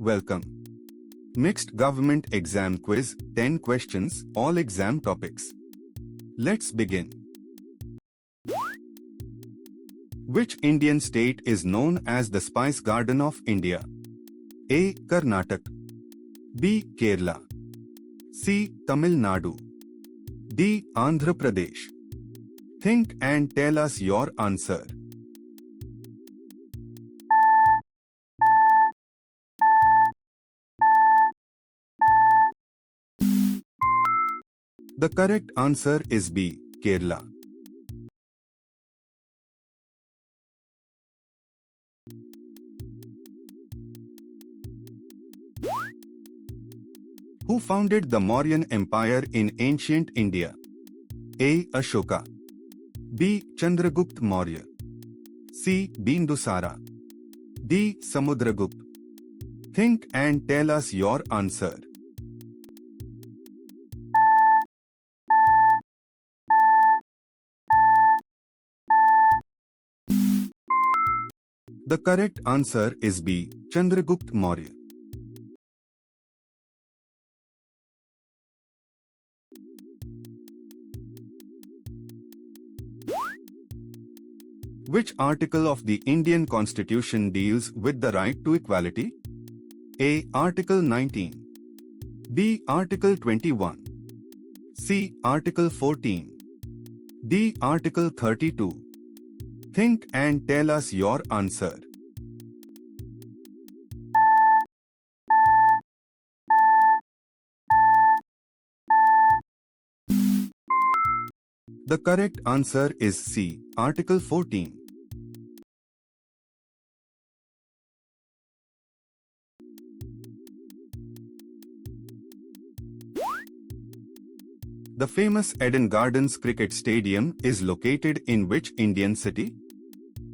welcome. Mixed Government Exam Quiz, 10 questions, all exam topics. Let's begin. Which Indian state is known as the Spice Garden of India? A. Karnataka. B. Kerala. C. Tamil Nadu. D. Andhra Pradesh. Think and tell us your answer. The correct answer is B. Kerala. Who founded the Mauryan Empire in ancient India? A. Ashoka. B. Chandragupta Maurya. C. Bindusara. D. Samudragupta. Think and tell us your answer. The correct answer is B. Chandragupta Maurya. Which article of the Indian Constitution deals with the right to equality? A. Article 19. B. Article 21. C. Article 14. D. Article 32. Think and tell us your answer. The correct answer is C. Article 14. The famous Eden Gardens Cricket Stadium is located in which Indian city?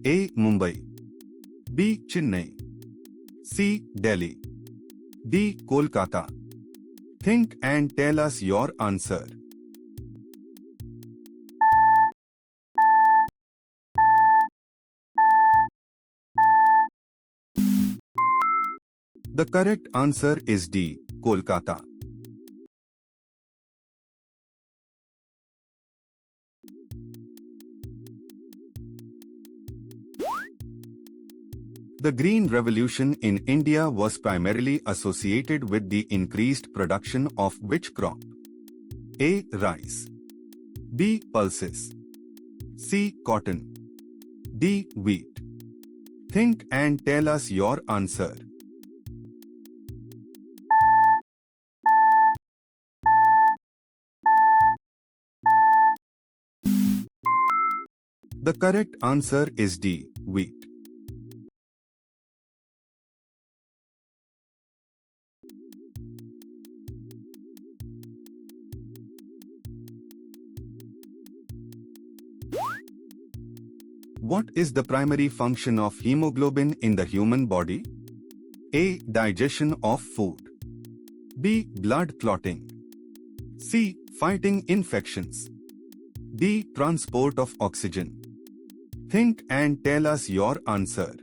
A. Mumbai. B. Chennai. C. Delhi. D. Kolkata. Think and tell us your answer. The correct answer is D. Kolkata. The Green Revolution in India was primarily associated with the increased production of which crop? A. Rice. B. Pulses. C. Cotton. D. Wheat. Think and tell us your answer. The correct answer is D. Wheat. What is the primary function of hemoglobin in the human body? A. Digestion of food. B. Blood clotting. C. Fighting infections. D. Transport of oxygen. Think and tell us your answer.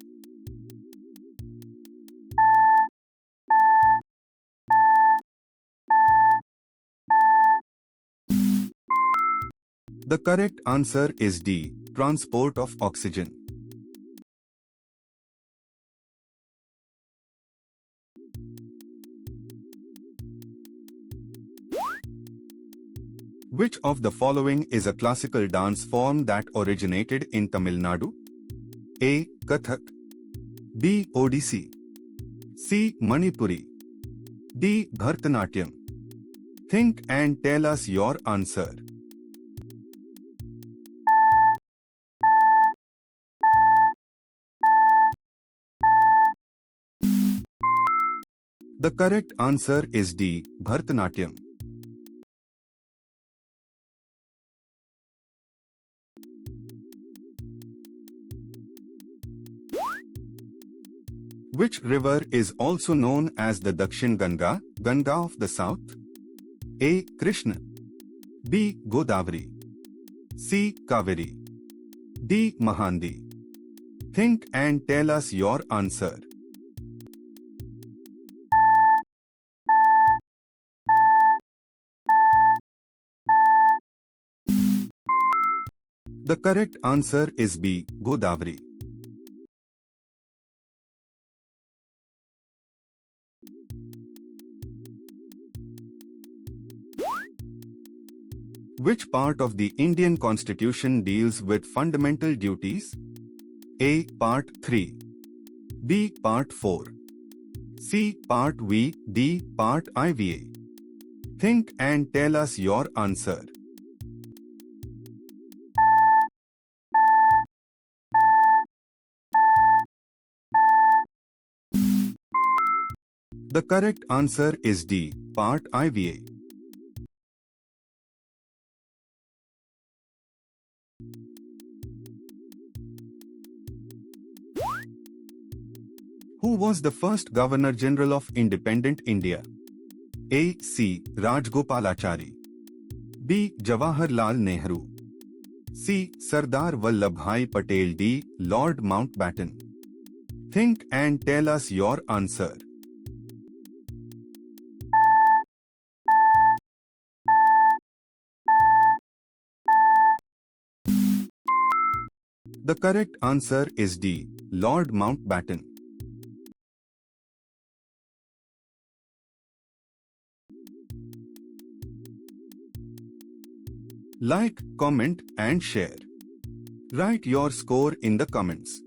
The correct answer is D. Transport of oxygen. Which of the following is a classical dance form that originated in Tamil Nadu? A. Kathak. B. Odissi. C. Manipuri. D. Bharatanatyam. Think and tell us your answer. The correct answer is D. Bharatanatyam. Which river is also known as the Dakshin Ganga, Ganga of the South? A. Krishna. B. Godavari. C. Kaveri. D. Mahandi. Think and tell us your answer. The correct answer is B. Godavari. Which part of the Indian Constitution deals with fundamental duties? A. Part 3. B. Part 4. C. Part V. D. Part IVA. Think and tell us your answer. The correct answer is D. Part IVA. Who was the first Governor General of Independent India? A. C. Rajgopalachari. B. Jawaharlal Nehru. C. Sardar Vallabhbhai Patel. D. Lord Mountbatten. Think and tell us your answer. The correct answer is D. Lord Mountbatten. Like, comment and share. Write your score in the comments.